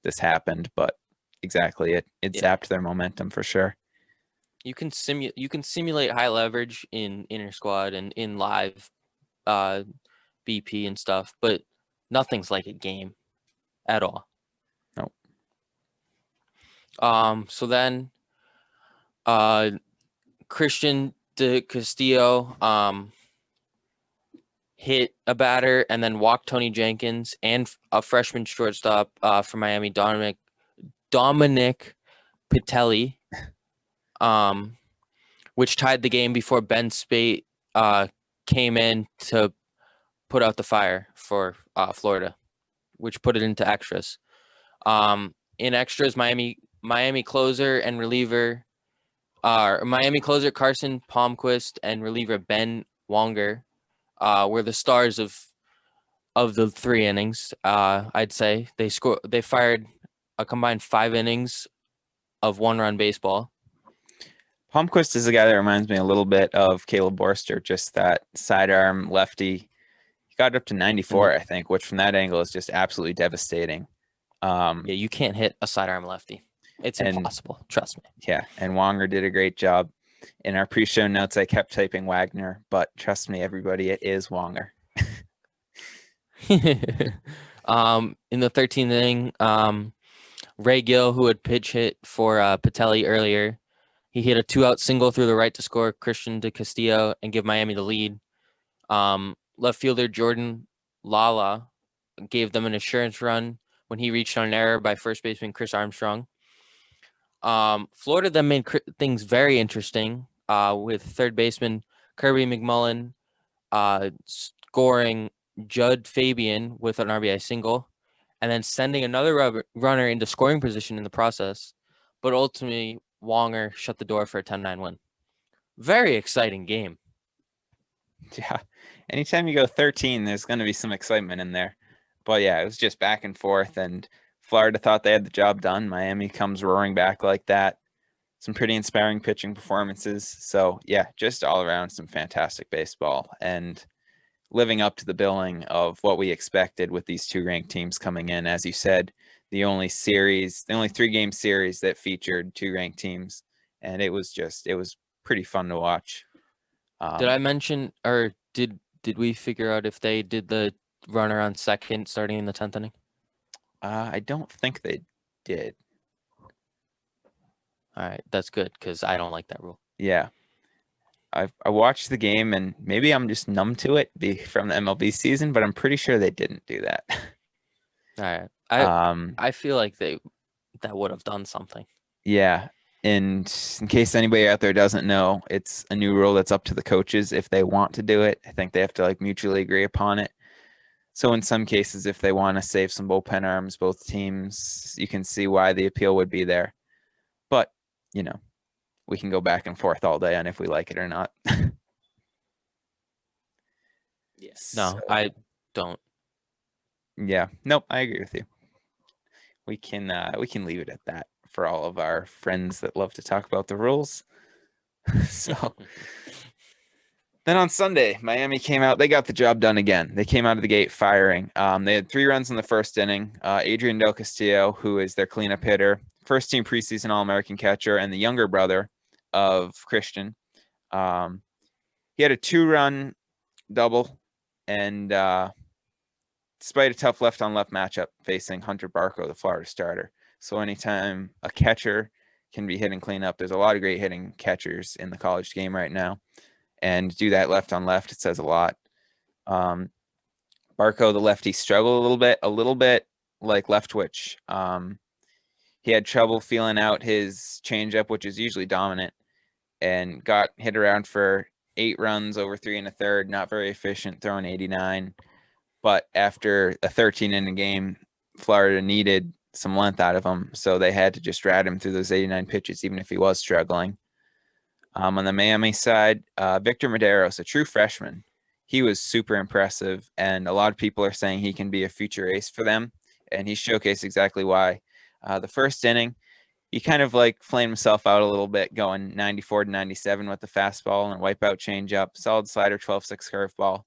this happened, but exactly, it zapped their momentum for sure. You can simulate high leverage in inter squad and in live BP and stuff, but nothing's like a game at all. Nope. So then Christian De Castillo hit a batter and then walked Tony Jenkins and a freshman shortstop for Miami, Dominic Pitelli, which tied the game before Ben Spate came in to put out the fire for Florida, which put it into extras. In extras, Miami closer and reliever, Miami closer Carson Palmquist and reliever Ben Wonger were the stars of the 3 innings. I'd say they fired a combined 5 innings of 1-run baseball. Palmquist is a guy that reminds me a little bit of Caleb Borster, just that sidearm lefty. He got up to 94, I think, which from that angle is just absolutely devastating. Yeah, you can't hit a sidearm lefty. It's And impossible. Trust me. yeah, and Wonger did a great job. In our pre-show notes, I kept typing Wagner, but trust me, everybody, it is Wonger. In the 13th inning, Ray Gill, who had pitch hit for Patelli earlier, he hit a 2-out single through the right to score Christian de Castillo and give Miami the lead. Left fielder Jordan Lala gave them an insurance run when he reached on an error by first baseman Chris Armstrong. Florida then made things very interesting with third baseman Kirby McMullen scoring Judd Fabian with an RBI single, and then sending another runner into scoring position in the process. But ultimately, Wonger shut the door for a 10-9 win. Very exciting game. Yeah. Anytime you go 13, there's going to be some excitement in there. But yeah, it was just back and forth, and Florida thought they had the job done. Miami comes roaring back like that. Some pretty inspiring pitching performances. So yeah, just all around some fantastic baseball and living up to the billing of what we expected with these two ranked teams coming in. As you said, the only 3-game series that featured two ranked teams. And it was pretty fun to watch. Did I mention, or did we figure out if they did the runner on second starting in the 10th inning? I don't think they did. All right, that's good because I don't like that rule. Yeah. I watched the game, and maybe I'm just numb to it from the MLB season, but I'm pretty sure they didn't do that. All right, I feel like that would have done something. Yeah. And in case anybody out there doesn't know, it's a new rule that's up to the coaches if they want to do it. I think they have to mutually agree upon it. So in some cases, if they want to save some bullpen arms, both teams, you can see why the appeal would be there. But, we can go back and forth all day on if we like it or not. Yes. No, I don't. Yeah. Nope, I agree with you. We can leave it at that for all of our friends that love to talk about the rules. So then on Sunday, Miami came out. They got the job done again. They came out of the gate firing. They had 3 runs in the first inning. Adrian Del Castillo, who is their cleanup hitter, first team preseason All-American catcher, and the younger brother of Christian. He had a 2-run double, and despite a tough left-on-left matchup facing Hunter Barco, the Florida starter. So anytime a catcher can be hitting cleanup, there's a lot of great hitting catchers in the college game right now. And do that left-on-left, it says a lot. Barco, the lefty, struggled a little bit like Leftwich. He had trouble feeling out his changeup, which is usually dominant, and got hit around for 8 runs over 3 1/3. Not very efficient, throwing 89. But after a 13-inning game, Florida needed some length out of him, so they had to just rat him through those 89 pitches, even if he was struggling. On the Miami side, Victor Medeiros, a true freshman, he was super impressive, and a lot of people are saying he can be a future ace for them, and he showcased exactly why. The first inning, he kind of flamed himself out a little bit, going 94 to 97 with the fastball and wipeout changeup, solid slider, 12-6 curveball.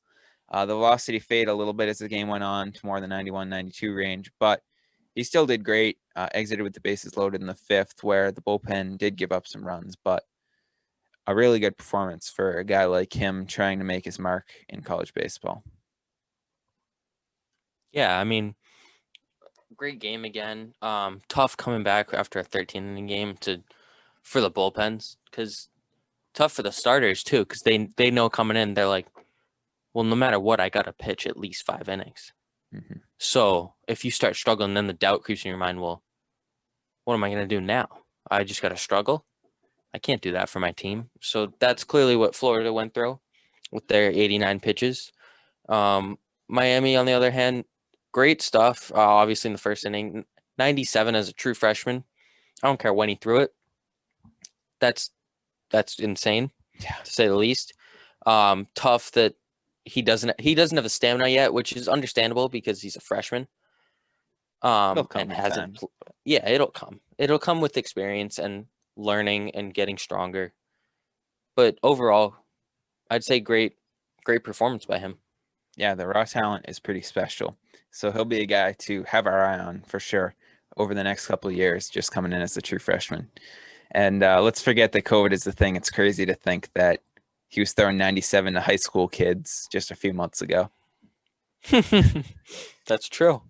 The velocity faded a little bit as the game went on to more than 91, 92 range, but he still did great. Exited with the bases loaded in the 5th, where the bullpen did give up some runs, but a really good performance for a guy like him trying to make his mark in college baseball. Yeah, I mean, great game again. Tough coming back after a 13-inning game for the bullpens, because tough for the starters too, because they know coming in, they're like, well, no matter what, I got to pitch at least 5 innings. Mm-hmm. So if you start struggling, then the doubt creeps in your mind. Well, what am I going to do now? I just got to struggle. I can't do that for my team. So that's clearly what Florida went through with their 89 pitches. Miami, on the other hand, great stuff. Obviously, in the first inning, 97 as a true freshman. I don't care when he threw it. That's insane, Yeah, to say the least. Tough that he doesn't have the stamina yet, which is understandable because he's a freshman. it'll come And in hasn't. time. Yeah, it'll come. It'll come with experience and learning and getting stronger. But overall, I'd say great performance by him. Yeah, the raw talent is pretty special. So he'll be a guy to have our eye on for sure over the next couple of years, just coming in as a true freshman. And let's forget that COVID is the thing. It's crazy to think that he was throwing 97 to high school kids just a few months ago. That's true.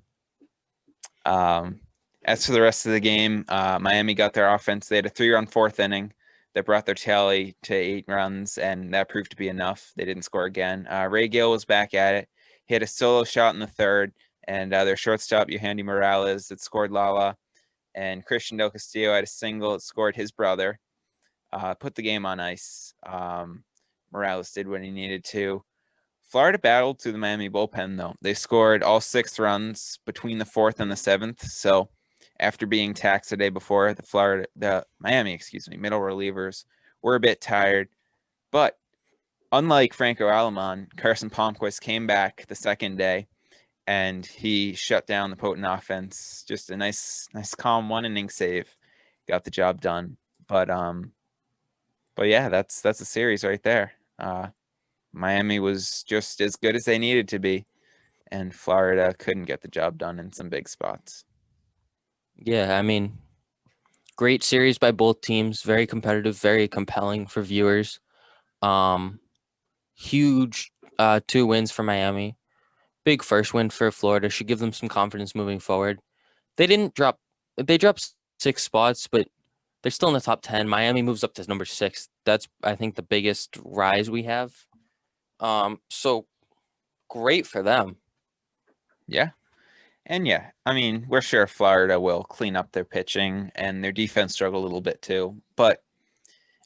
As for the rest of the game, Miami got their offense. They had a 3-run fourth inning that brought their tally to 8 runs, and that proved to be enough. They didn't score again. Ray Gill was back at it. He had a solo shot in the third, and their shortstop, Yohandy Morales, that scored Lala, and Christian Del Castillo had a single that scored his brother. Put the game on ice. Morales did what he needed to. Florida battled through the Miami bullpen, though. They scored all 6 runs between the 4th and the 7th. So after being taxed the day before, the Miami middle relievers were a bit tired. But unlike Franco Alamon, Carson Palmquist came back the second day, and he shut down the potent offense. Just a nice calm 1-inning save. Got the job done. But yeah, that's a series right there. Miami was just as good as they needed to be, and Florida couldn't get the job done in some big spots. Yeah, I mean, great series by both teams. Very competitive, very compelling for viewers. Huge 2 wins for Miami. Big first win for Florida. Should give them some confidence moving forward. They dropped 6 spots, but they're still in the top 10. Miami moves up to number 6. That's, I think, the biggest rise we have. So great for them. Yeah. And yeah, I mean, we're sure Florida will clean up their pitching, and their defense struggled a little bit too. But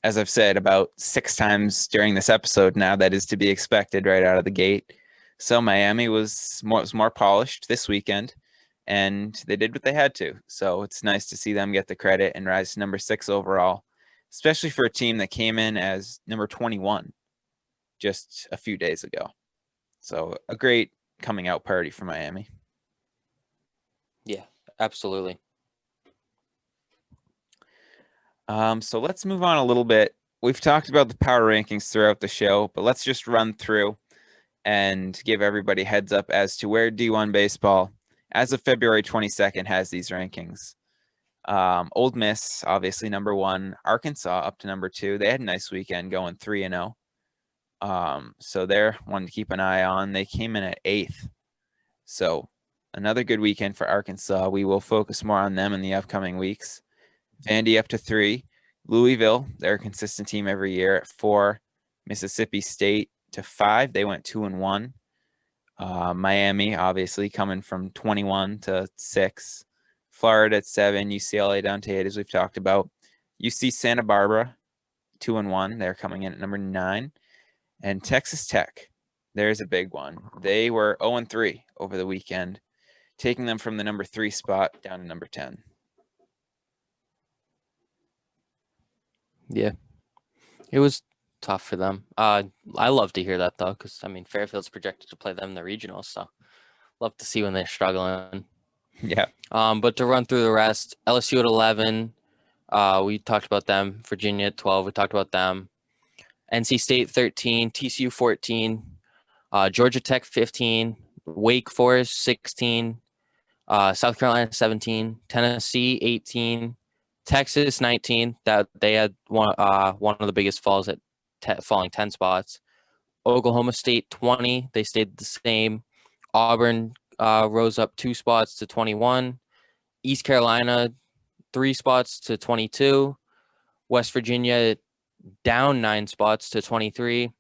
as I've said about 6 times during this episode now, that is to be expected right out of the gate. So Miami was more polished this weekend, and they did what they had to. So it's nice to see them get the credit and rise to number 6 overall, especially for a team that came in as number 21 just a few days ago. So a great coming out party for Miami. Yeah, absolutely. So let's move on a little bit. We've talked about the power rankings throughout the show, but let's just run through and give everybody heads up as to where D1 baseball, as of February 22nd, has these rankings. Ole Miss, obviously number 1. Arkansas up to number 2. They had a nice weekend going 3-0. So they're one to keep an eye on. They came in at 8th. So another good weekend for Arkansas. We will focus more on them in the upcoming weeks. Vandy up to 3. Louisville, they're a consistent team every year, at 4. Mississippi State to 5. They went 2-1. Miami, obviously, coming from 21 to 6. Florida at 7. UCLA down to 8, as we've talked about. UC Santa Barbara, 2-1. They're coming in at number 9. And Texas Tech, there's a big one. They were 0-3 over the weekend, taking them from the number 3 spot down to number 10. Yeah, it was tough for them. I love to hear that, though, because, I mean, Fairfield's projected to play them in the regionals, so love to see when they're struggling. Yeah. But to run through the rest, LSU at 11. We talked about them. Virginia at 12. We talked about them. NC State 13. TCU 14. Georgia Tech 15. Wake Forest 16. South Carolina 17. Tennessee 18. Texas 19. That they had one of the biggest falls at falling 10 spots. Oklahoma State 20. They stayed the same. Auburn rose up 2 spots to 21. East Carolina 3 spots to 22. West Virginia down 9 spots to 23.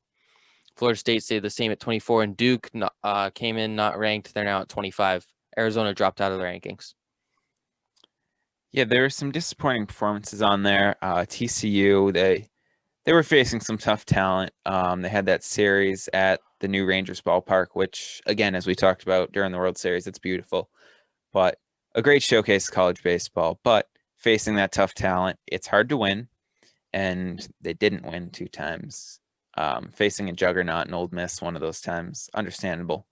Florida State stayed the same at 24, and Duke came in not ranked. They're now at 25. Arizona dropped out of the rankings. Yeah, there were some disappointing performances on there. TCU, they were facing some tough talent. They had that series at the new Rangers ballpark, which, again, as we talked about during the World Series, it's beautiful. But a great showcase of college baseball. But facing that tough talent, it's hard to win, and they didn't win 2 times. Facing a juggernaut in Ole Miss one of those times, understandable.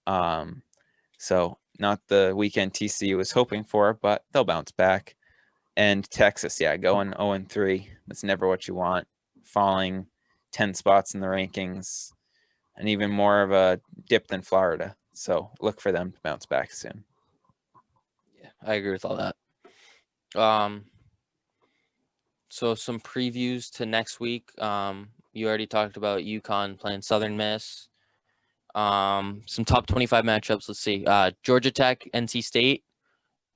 So not the weekend TCU was hoping for, but they'll bounce back. And Texas, yeah, going 0-3. That's never what you want. Falling 10 spots in the rankings, and even more of a dip than Florida. So look for them to bounce back soon. Yeah, I agree with all that. Um, so some previews to next week. You already talked about UConn playing Southern Miss. Some top 25 matchups. Let's see. Georgia Tech, NC State.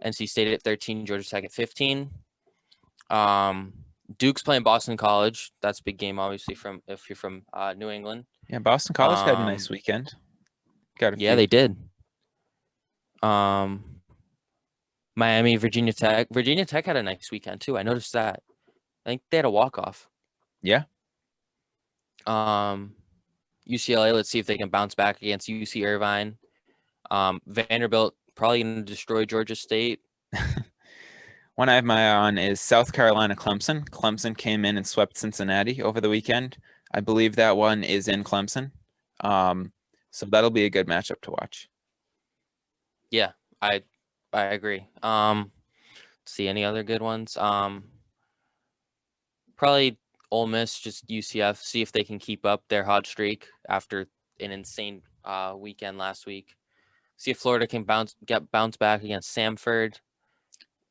NC State at 13, Georgia Tech at 15. Um, Duke's playing Boston College. That's a big game, obviously, from if you're from New England. Yeah, Boston College had a nice weekend. Got a Yeah, few. they did. Miami, Virginia Tech. Virginia Tech had a nice weekend too. I noticed that. I think they had a walk-off. Yeah. UCLA, let's see if they can bounce back against UC Irvine. Vanderbilt probably going to destroy Georgia State. One I have my eye on is South Carolina Clemson. Clemson came in and swept Cincinnati over the weekend. I believe that one is in Clemson. So that'll be a good matchup to watch. Yeah, I agree. See any other good ones? Probably Ole Miss, just UCF. See if they can keep up their hot streak after an insane weekend last week. See if Florida can bounce back against Samford.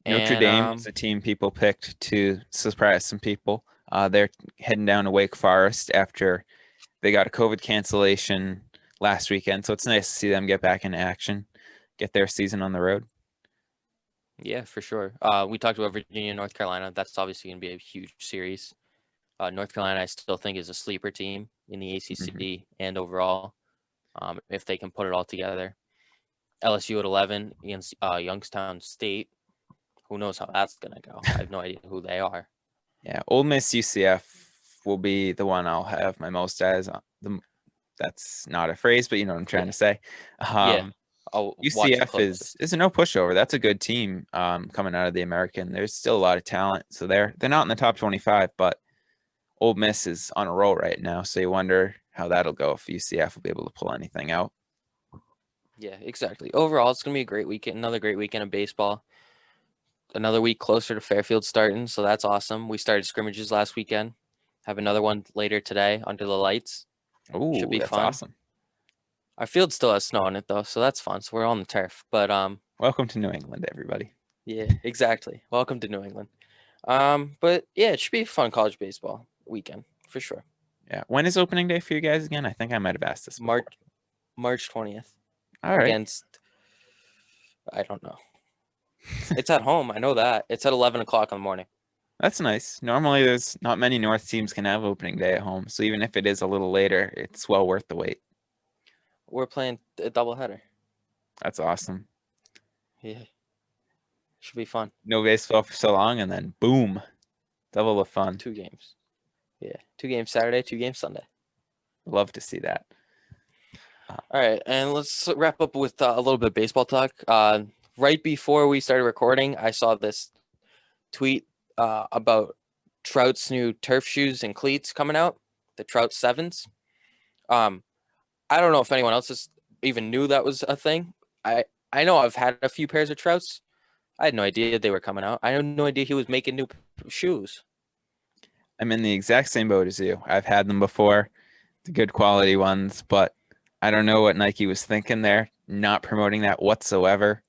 Notre And Dame is a team people picked to surprise some people. They're heading down to Wake Forest after they got a COVID cancellation last weekend. So it's nice to see them get back into action, get their season on the road. Yeah, for sure. We talked about Virginia, North Carolina. That's obviously going to be a huge series. North Carolina, I still think, is a sleeper team in the ACC and overall, if they can put it all together. LSU at 11 against Youngstown State. Who knows how that's going to go? I have no idea who they are. Yeah, Ole Miss UCF will be the one I'll have my most eyes on. That's not a phrase, but you know what I'm trying to say. Yeah. I'll watch the UCF closest. is a no pushover. That's a good team coming out of the American. There's still a lot of talent. So they're not in the top 25, but Ole Miss is on a roll right now. So you wonder how that'll go if UCF will be able to pull anything out. Yeah, exactly. Overall, it's going to be a great weekend. Another great weekend of baseball. Another week closer to Fairfield starting, so that's awesome. We started scrimmages last weekend. Have another one later today under the lights. Should Oh, be that's fun. awesome. Our field still has snow on it though, so that's fun. So we're on the turf. But welcome to New England, everybody. Yeah, exactly. Welcome to New England. But yeah, it should be a fun college baseball weekend for sure. Yeah. When is opening day for you guys again? I think I might have asked this before. March 20th. All right. Against, I don't know. It's at home. I know that. It's at 11 o'clock in the morning. That's nice. Normally, there's not many North teams can have opening day at home. So even if it is a little later, it's well worth the wait. We're playing a doubleheader. That's awesome. Yeah. Should be fun. No baseball for so long, and then boom, double of fun. 2 games. Yeah. 2 games Saturday, 2 games Sunday. Love to see that. All right. And let's wrap up with a little bit of baseball talk. Right before we started recording, I saw this tweet about Trout's new turf shoes and cleats coming out, the Trout 7s. I don't know if anyone else even knew that was a thing. I know I've had a few pairs of Trouts. I had no idea they were coming out. I had no idea he was making new shoes. I'm in the exact same boat as you. I've had them before, the good quality ones, but I don't know what Nike was thinking there, not promoting that whatsoever.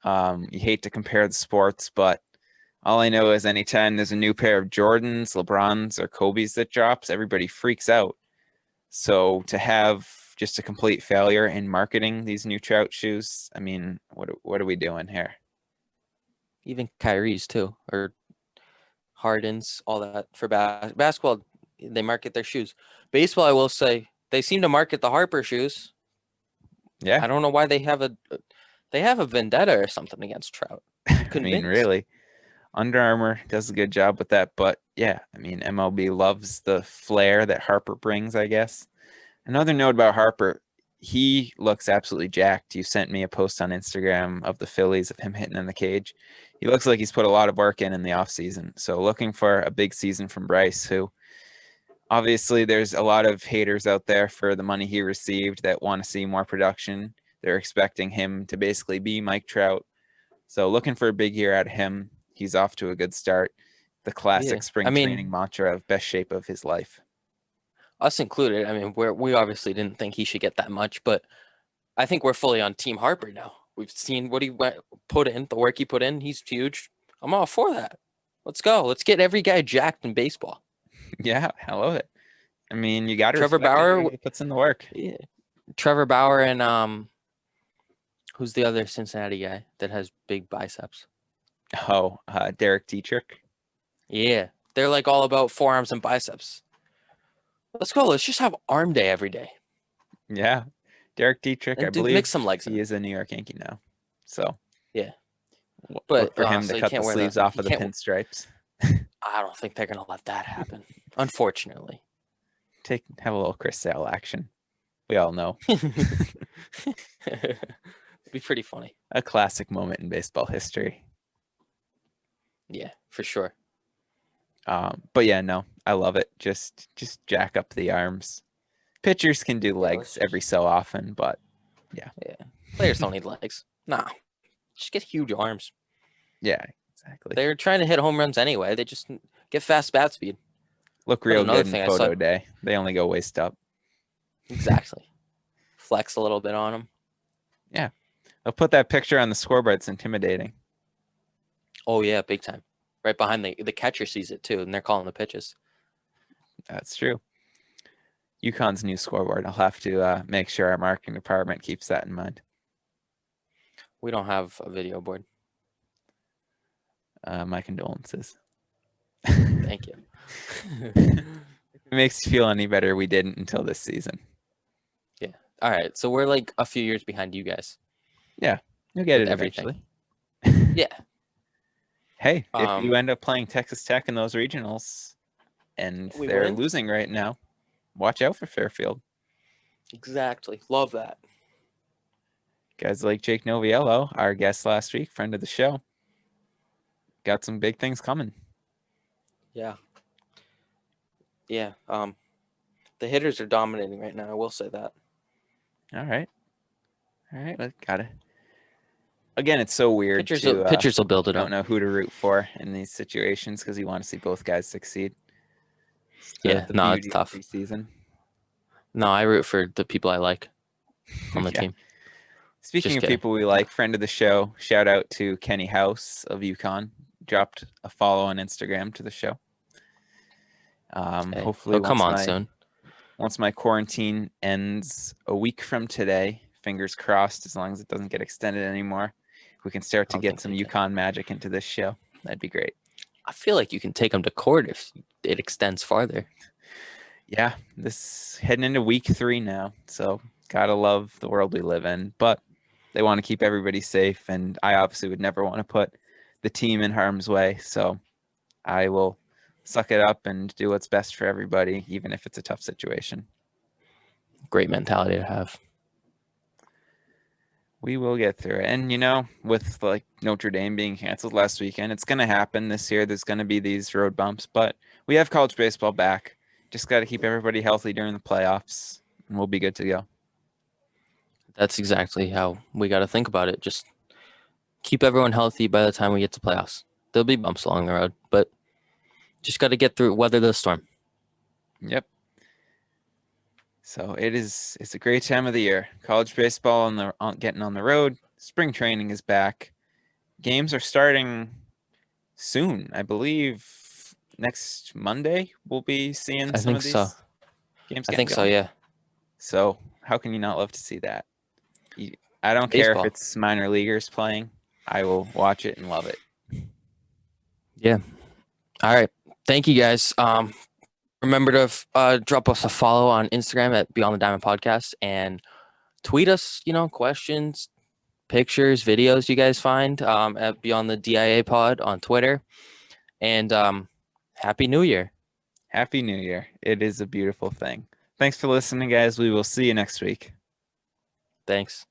You hate to compare the sports, but all I know is anytime there's a new pair of Jordans, LeBrons, or Kobe's that drops, everybody freaks out. So to have just a complete failure in marketing these new Trout shoes, I mean, what are we doing here? Even Kyrie's too, or Harden's, all that for basketball. They market their shoes. Baseball, I will say, they seem to market the Harper shoes. Yeah, I don't know why they have a vendetta or something against Trout. I mean, really, Under Armour does a good job with that. But yeah, I mean, MLB loves the flair that Harper brings, I guess. Another note about Harper, he looks absolutely jacked. You sent me a post on Instagram of the Phillies of him hitting in the cage. He looks like he's put a lot of work in the offseason. So looking for a big season from Bryce, who obviously there's a lot of haters out there for the money he received that want to see more production. They're expecting him to basically be Mike Trout. So looking for a big year out of him. He's off to a good start. The classic spring training mantra of best shape of his life. Us included. I mean, we obviously didn't think he should get that much, but I think we're fully on Team Harper now. We've seen what he put in, the work he put in. He's huge. I'm all for that. Let's go. Let's get every guy jacked in baseball. Yeah, I love it. I mean, you got to Trevor respect Bauer, everybody who puts in the work. yeah. Trevor Bauer and who's the other Cincinnati guy that has big biceps? Oh, Derek Dietrich. Yeah, they're like all about forearms and biceps. Let's go. Let's just have arm day every day. Yeah, Derek Dietrich. And I dude, believe mix some legs in. he is a New York Yankee now. So Yeah, look but for him so to he cut can't the wear sleeves off he of the can't. pinstripes. I don't think they're gonna let that happen. Unfortunately. Have a little Chris Sale action. We all know. It'd be pretty funny. A classic moment in baseball history. Yeah, for sure. But yeah, no, I love it. Just jack up the arms. Pitchers can do legs every so often, but yeah. Players don't need legs. Nah. Just get huge arms. Yeah, exactly. They're trying to hit home runs anyway. They just get fast bat speed. Look real another good in thing I saw- photo day. They only go waist up. Exactly. Flex a little bit on them. Yeah. They'll put that picture on the scoreboard. It's intimidating. Oh yeah, big time. Right behind the catcher sees it too, and they're calling the pitches. That's true. UConn's new scoreboard. I'll have to make sure our marketing department keeps that in mind. We don't have a video board. My condolences. Thank you. If it makes you feel any better, we didn't until this season. Yeah. All right. So we're like a few years behind you guys. Yeah. You'll get With it everything. eventually. Yeah. Hey, if you end up playing Texas Tech in those regionals and We they're win? losing right now, watch out for Fairfield. Exactly. Love that. Guys like Jake Noviello, our guest last week, friend of the show, got some big things coming. Yeah. Yeah. The hitters are dominating right now. I will say that. All right. Got it. Again, it's so weird. Pitchers will build it don't up. know who to root for in these situations because you want to see both guys succeed. Yeah, no, it's tough. Preseason. No, I root for the people I like on the team. Speaking of people we like, friend of the show, shout out to Kenny House of UConn. Dropped a follow on Instagram to the show. Hopefully, he'll come on soon. Once my quarantine ends a week from today, fingers crossed, as long as it doesn't get extended anymore, we can start to get some UConn magic into this show. That'd be great. I feel like you can take them to court if it extends farther. Yeah, this heading into week 3 now, so gotta love the world we live in. But they want to keep everybody safe, and I obviously would never want to put the team in harm's way. So I will suck it up and do what's best for everybody, even if it's a tough situation. Great mentality to have. We will get through it. And, you know, with like Notre Dame being canceled last weekend, it's going to happen this year. There's going to be these road bumps, but we have college baseball back. Just got to keep everybody healthy during the playoffs, and we'll be good to go. That's exactly how we got to think about it. Just keep everyone healthy by the time we get to playoffs. There'll be bumps along the road, but just got to get through, weather the storm. Yep. So it's a great time of the year. College baseball getting on the road. Spring training is back. Games are starting soon. I believe next Monday we'll be seeing some of these games. I think so, yeah. So how can you not love to see that? I don't care if it's minor leaguers playing. I will watch it and love it. Yeah. All right. Thank you, guys. Remember to drop us a follow on Instagram at Beyond the Diamond Podcast and tweet us, questions, pictures, videos you guys find at Beyond the DIA Pod on Twitter. And Happy New Year. Happy New Year. It is a beautiful thing. Thanks for listening, guys. We will see you next week. Thanks.